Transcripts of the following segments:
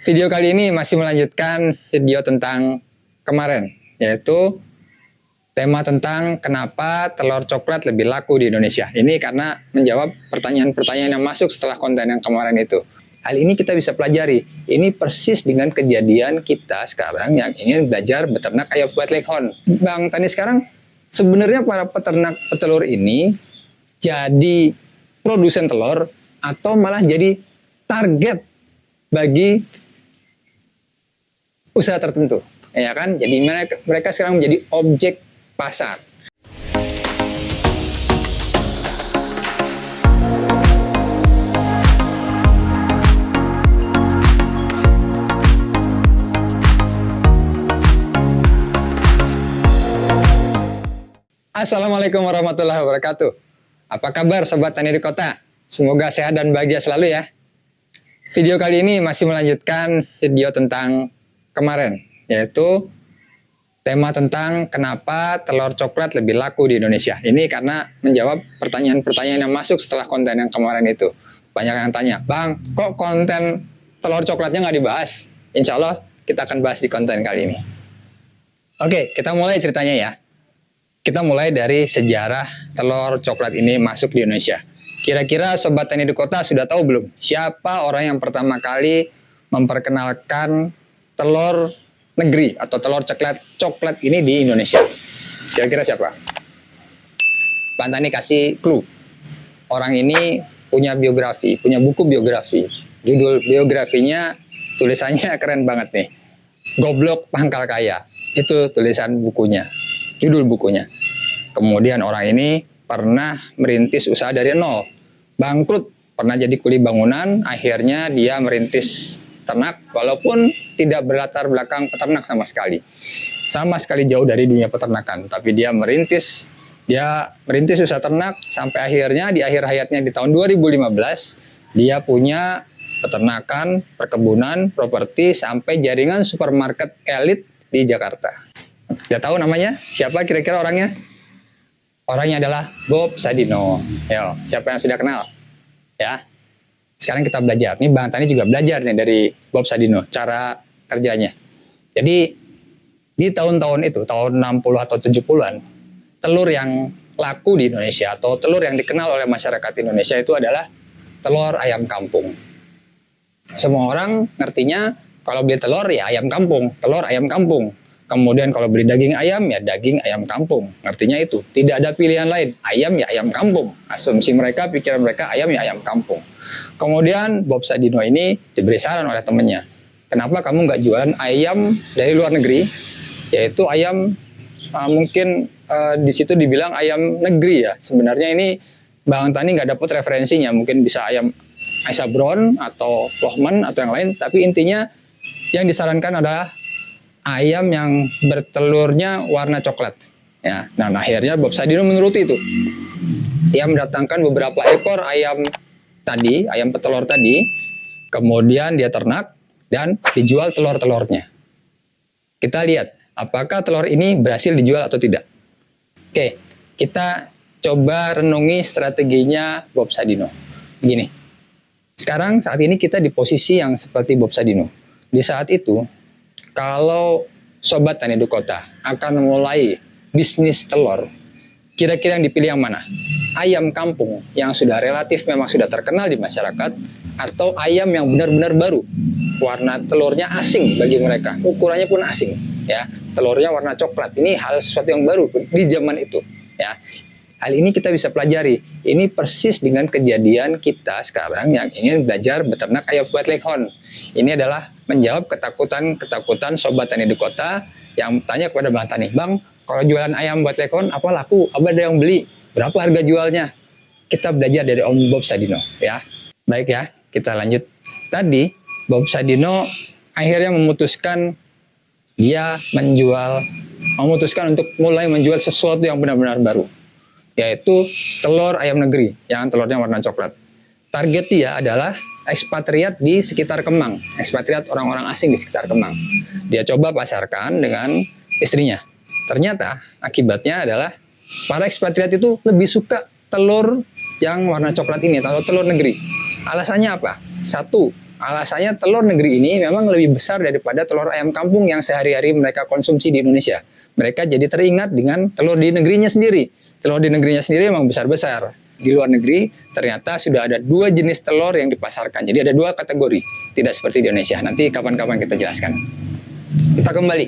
Video kali ini masih melanjutkan video tentang kemarin, yaitu tema tentang kenapa telur coklat lebih laku di Indonesia. Ini karena menjawab pertanyaan-pertanyaan yang masuk setelah konten yang kemarin itu. Hal ini kita bisa pelajari. Ini persis dengan kejadian kita sekarang yang ingin belajar beternak ayam white leghorn. Bang Tani, sekarang sebenarnya para peternak petelur ini jadi produsen telur atau malah jadi target bagi usaha tertentu, ya kan? Jadi mereka sekarang menjadi objek pasar. Assalamualaikum warahmatullahi wabarakatuh. Apa kabar sobat tani di kota? Semoga sehat dan bahagia selalu ya. Video kali ini masih melanjutkan video tentang kemarin, yaitu tema tentang kenapa telur coklat lebih laku di Indonesia. Ini karena menjawab pertanyaan-pertanyaan yang masuk setelah konten yang kemarin itu. Banyak yang tanya, Bang, kok konten telur coklatnya nggak dibahas? Insya Allah kita akan bahas di konten kali ini. Oke, kita mulai ceritanya ya. Kita mulai dari sejarah telur coklat ini masuk di Indonesia. Kira-kira sobat tani di kota sudah tahu belum siapa orang yang pertama kali memperkenalkan telur negeri atau telur coklat ini di Indonesia? Kira-kira siapa? Bang Tani kasih clue. Orang ini punya biografi, punya buku biografi. Judul biografinya, tulisannya keren banget nih. Goblok Pangkal Kaya. Itu tulisan bukunya, judul bukunya. Kemudian orang ini pernah merintis usaha dari nol. Bangkrut, pernah jadi kuli bangunan, akhirnya dia merintis ternak, walaupun tidak berlatar belakang peternak sama sekali jauh dari dunia peternakan, tapi dia merintis usaha ternak sampai akhirnya di akhir hayatnya di tahun 2015 dia punya peternakan, perkebunan, properti sampai jaringan supermarket elit di Jakarta. Udah tahu namanya? Siapa kira-kira orangnya? Orangnya adalah Bob Sadino. Yo, siapa yang sudah kenal? Ya. Sekarang kita belajar. Nih Bang Tani juga belajar nih dari Bob Sadino, cara kerjanya. Jadi di tahun-tahun itu, tahun 60 atau 70-an, telur yang laku di Indonesia atau telur yang dikenal oleh masyarakat Indonesia itu adalah telur ayam kampung. Semua orang ngertinya kalau beli telur ya ayam kampung, telur ayam kampung. Kemudian kalau beli daging ayam ya daging ayam kampung. Artinya itu, tidak ada pilihan lain. Ayam ya ayam kampung. Asumsi mereka, pikiran mereka ayam ya ayam kampung. Kemudian Bob Sadino ini diberi saran oleh temannya. Kenapa kamu nggak jualan ayam dari luar negeri? Yaitu ayam mungkin di situ dibilang ayam negeri ya. Sebenarnya ini Bang Tani nggak dapat referensinya. Mungkin bisa ayam Aisyah Brown atau Lohman atau yang lain. Tapi intinya yang disarankan adalah ayam yang bertelurnya warna coklat. Ya, nah akhirnya Bob Sadino menuruti itu. Dia mendatangkan beberapa ekor ayam tadi, ayam petelur tadi, kemudian dia ternak dan dijual telur-telurnya. Kita lihat apakah telur ini berhasil dijual atau tidak. Oke, kita coba renungi strateginya Bob Sadino. Begini, sekarang saat ini kita di posisi yang seperti Bob Sadino. Di saat itu, kalau sobat tani di kota akan mulai bisnis telur, kira-kira yang dipilih yang mana? Ayam kampung yang sudah relatif memang sudah terkenal di masyarakat, atau ayam yang benar-benar baru, warna telurnya asing bagi mereka, ukurannya pun asing, ya, telurnya warna coklat. Ini hal sesuatu yang baru di zaman itu, ya. Hal ini kita bisa pelajari. Ini persis dengan kejadian kita sekarang yang ingin belajar beternak ayam white leghorn. Ini adalah menjawab ketakutan sobat tani di kota yang tanya kepada Bang Tani, Bang, kalau jualan ayam white leghorn apa laku? Apa ada yang beli? Berapa harga jualnya? Kita belajar dari Om Bob Sadino, ya. Baik ya, kita lanjut. Tadi Bob Sadino akhirnya memutuskan untuk mulai menjual sesuatu yang benar-benar baru, yaitu telur ayam negeri yang telurnya warna coklat. Target dia adalah ekspatriat di sekitar Kemang, ekspatriat orang-orang asing di sekitar Kemang. Dia coba pasarkan dengan istrinya. Ternyata akibatnya adalah para ekspatriat itu lebih suka telur yang warna coklat ini, telur negeri. Alasannya apa? Satu, Alasannya telur negeri ini memang lebih besar daripada telur ayam kampung yang sehari-hari mereka konsumsi di Indonesia. Mereka jadi teringat dengan telur di negerinya sendiri. Telur di negerinya sendiri memang besar-besar. Di luar negeri ternyata sudah ada 2 jenis telur yang dipasarkan. Jadi ada 2 kategori. Tidak seperti di Indonesia. Nanti kapan-kapan kita jelaskan. Kita kembali.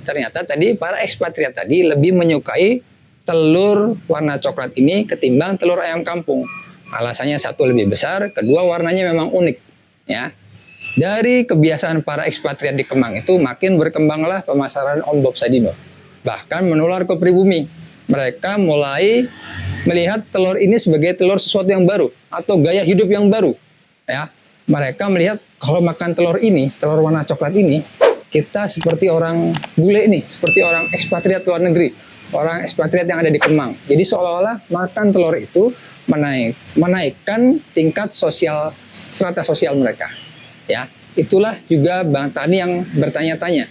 Ternyata tadi para ekspatriat tadi lebih menyukai telur warna coklat ini ketimbang telur ayam kampung. Alasannya satu lebih besar, kedua warnanya memang unik. Ya. Dari kebiasaan para ekspatriat di Kemang itu makin berkembanglah pemasaran Om Bob Sadino. Bahkan menular ke pribumi. Mereka mulai melihat telur ini sebagai telur sesuatu yang baru atau gaya hidup yang baru. Ya, mereka melihat kalau makan telur ini, telur warna coklat ini, kita seperti orang bule ini, seperti orang ekspatriat luar negeri, orang ekspatriat yang ada di Kemang. Jadi seolah-olah makan telur itu menaikkan tingkat sosial, strata sosial mereka. Ya, itulah juga Bang Tani yang bertanya-tanya,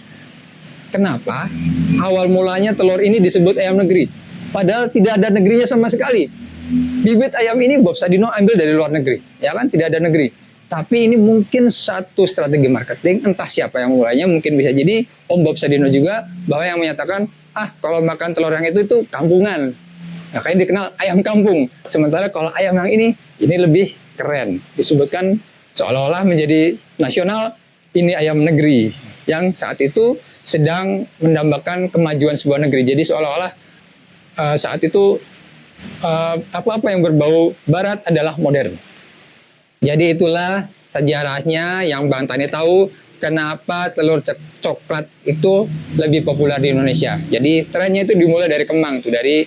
kenapa awal mulanya telur ini disebut ayam negeri? Padahal tidak ada negerinya sama sekali. Bibit ayam ini Bob Sadino ambil dari luar negeri. Ya kan, tidak ada negeri. Tapi ini mungkin satu strategi marketing, entah siapa yang mulainya, mungkin bisa jadi Om Bob Sadino juga, bahwa yang menyatakan, kalau makan telur yang itu kampungan. Makanya dikenal ayam kampung. Sementara kalau ayam yang ini lebih keren. Disebutkan seolah-olah menjadi nasional, ini ayam negeri. Yang saat itu sedang mendambakan kemajuan sebuah negeri. Jadi seolah-olah saat itu apa-apa yang berbau barat adalah modern. Jadi itulah sejarahnya yang Bang Tani tahu kenapa telur coklat itu lebih populer di Indonesia. Jadi trennya itu dimulai dari Kemang tuh, dari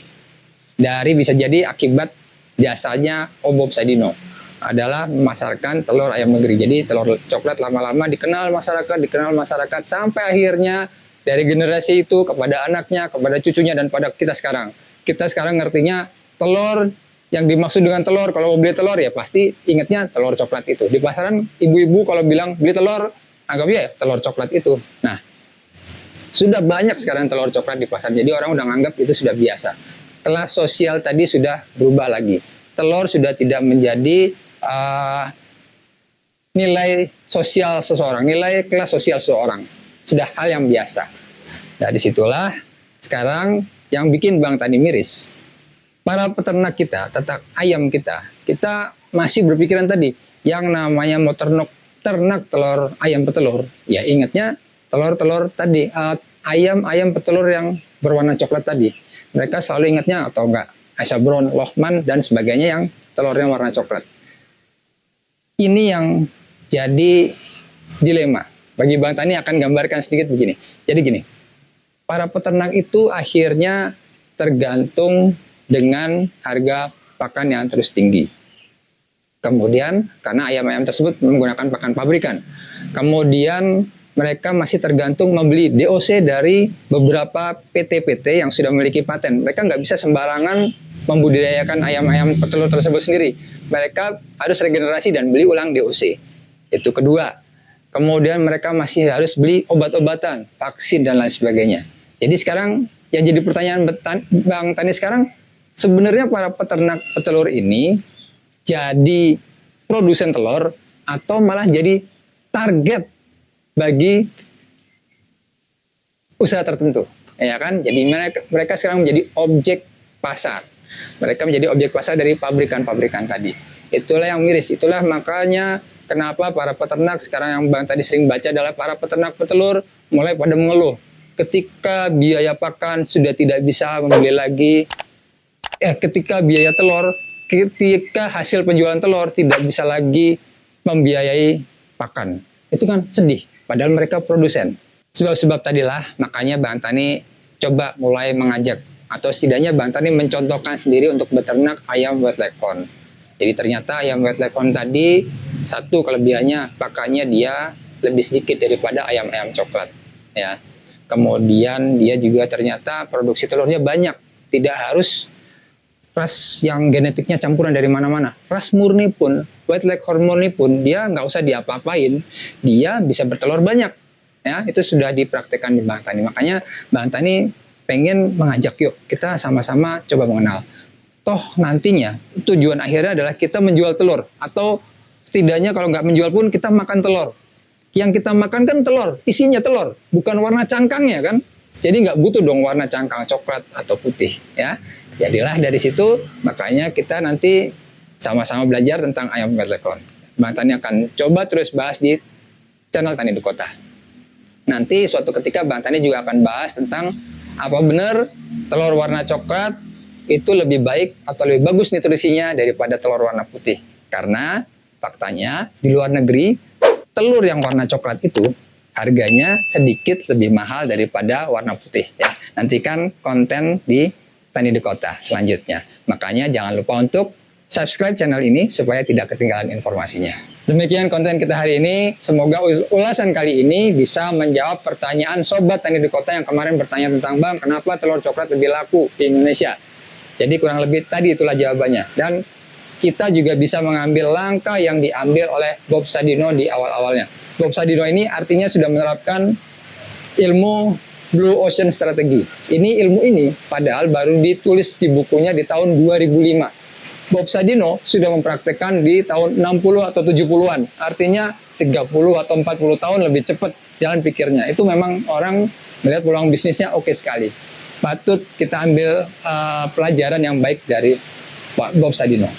bisa jadi akibat jasanya Om Bob Sadino adalah memasarkan telur ayam negeri. Jadi telur coklat lama-lama dikenal masyarakat sampai akhirnya dari generasi itu kepada anaknya, kepada cucunya, dan pada kita sekarang. Kita sekarang ngertinya telur, yang dimaksud dengan telur, kalau mau beli telur ya pasti ingatnya telur coklat itu. Di pasaran ibu-ibu kalau bilang beli telur, anggapnya ya telur coklat itu. Nah, sudah banyak sekarang telur coklat di pasar, jadi orang udah nganggap itu sudah biasa. Kelas sosial tadi sudah berubah lagi. Telur sudah tidak menjadi nilai sosial seseorang, nilai kelas sosial seseorang. Sudah hal yang biasa. Nah, disitulah sekarang yang bikin Bang Tani miris. Para peternak kita, ternak ayam kita masih berpikiran tadi, yang namanya mau ternak telur ayam petelur, ya ingatnya telur-telur tadi, ayam petelur yang berwarna coklat tadi. Mereka selalu ingatnya, atau enggak, Aisyah Brown, Lohman, dan sebagainya yang telurnya warna coklat. Ini yang jadi dilema. Bagi Bang Tani akan gambarkan sedikit begini. Jadi gini, para peternak itu akhirnya tergantung dengan harga pakan yang terus tinggi. Kemudian karena ayam-ayam tersebut menggunakan pakan pabrikan. Kemudian mereka masih tergantung membeli DOC dari beberapa PT-PT yang sudah memiliki paten. Mereka nggak bisa sembarangan membudidayakan ayam-ayam petelur tersebut sendiri. Mereka harus regenerasi dan beli ulang DOC. Itu kedua. Kemudian mereka masih harus beli obat-obatan, vaksin, dan lain sebagainya. Jadi sekarang yang jadi pertanyaan Bang Tani sekarang, sebenarnya para peternak petelur ini jadi produsen telur atau malah jadi target bagi usaha tertentu, ya kan? Jadi mereka sekarang menjadi objek pasar. Mereka menjadi objek pasar dari pabrikan-pabrikan tadi. Itulah yang miris. Itulah makanya kenapa para peternak sekarang yang Bang tadi sering baca adalah para peternak petelur mulai pada mengeluh. Ketika biaya pakan sudah tidak bisa membeli lagi, ketika biaya telur, ketika hasil penjualan telur tidak bisa lagi membiayai pakan. Itu kan sedih, padahal mereka produsen. Sebab-sebab tadilah, makanya Bang Tani coba mulai mengajak, atau setidaknya Bang Tani mencontohkan sendiri untuk beternak ayam White Leghorn. Jadi ternyata ayam White Leghorn tadi, satu kelebihannya pakannya dia lebih sedikit daripada ayam-ayam coklat. Ya. Kemudian dia juga ternyata produksi telurnya banyak, tidak harus ras yang genetiknya campuran dari mana-mana. Ras murni pun, White Leghorn murni pun, dia nggak usah diapa-apain, dia bisa bertelur banyak. Ya, itu sudah dipraktekkan di Bang Tani. Makanya Bang Tani pengen mengajak, yuk kita sama-sama coba mengenal. Toh nantinya tujuan akhirnya adalah kita menjual telur atau setidaknya kalau nggak menjual pun kita makan telur. Yang kita makan kan telur, isinya telur, bukan warna cangkangnya kan. Jadi nggak butuh dong warna cangkang coklat atau putih ya. Jadilah dari situ, makanya kita nanti sama-sama belajar tentang ayam wet leghorn. Bang Tani akan coba terus bahas di channel Tani di Kota. Nanti suatu ketika Bang Tani juga akan bahas tentang apa benar telur warna coklat itu lebih baik atau lebih bagus nutrisinya daripada telur warna putih. Karena faktanya di luar negeri telur yang warna coklat itu harganya sedikit lebih mahal daripada warna putih ya. Nantikan konten di Tani di Kota selanjutnya. Makanya jangan lupa untuk subscribe channel ini supaya tidak ketinggalan informasinya. Demikian konten kita hari ini. Semoga ulasan kali ini bisa menjawab pertanyaan sobat Tani di Kota yang kemarin bertanya tentang, Bang, kenapa telur coklat lebih laku di Indonesia? Jadi kurang lebih tadi itulah jawabannya. Dan kita juga bisa mengambil langkah yang diambil oleh Bob Sadino di awal-awalnya. Bob Sadino ini artinya sudah menerapkan ilmu Blue Ocean Strategy. Ini ilmu ini padahal baru ditulis di bukunya di tahun 2005. Bob Sadino sudah mempraktekkan di tahun 60 atau 70-an. Artinya 30 atau 40 tahun lebih cepat jalan pikirnya. Itu memang orang melihat peluang bisnisnya oke sekali. Patut kita ambil pelajaran yang baik dari Pak Bob Sadino.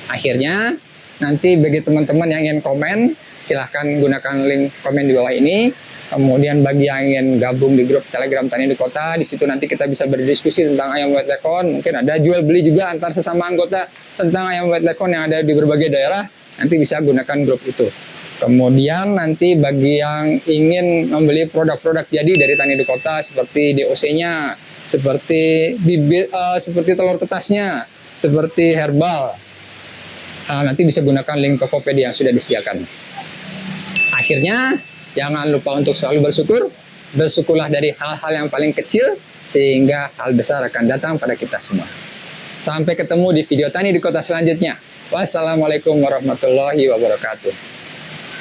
Akhirnya, nanti bagi teman-teman yang ingin komen, silahkan gunakan link komen di bawah ini. Kemudian bagi yang ingin gabung di grup Telegram Tani di Kota, di situ nanti kita bisa berdiskusi tentang ayam wet leghorn. Mungkin ada jual beli juga antar sesama anggota tentang ayam wet leghorn yang ada di berbagai daerah. Nanti bisa gunakan grup itu. Kemudian nanti bagi yang ingin membeli produk-produk jadi dari Tani di Kota seperti DOC-nya, seperti bibit, seperti telur tetasnya, seperti herbal. Nanti bisa gunakan link Tokopedia yang sudah disediakan. Akhirnya, jangan lupa untuk selalu bersyukur. Bersyukurlah dari hal-hal yang paling kecil, sehingga hal besar akan datang pada kita semua. Sampai ketemu di video Tani di Kota selanjutnya. Wassalamualaikum warahmatullahi wabarakatuh.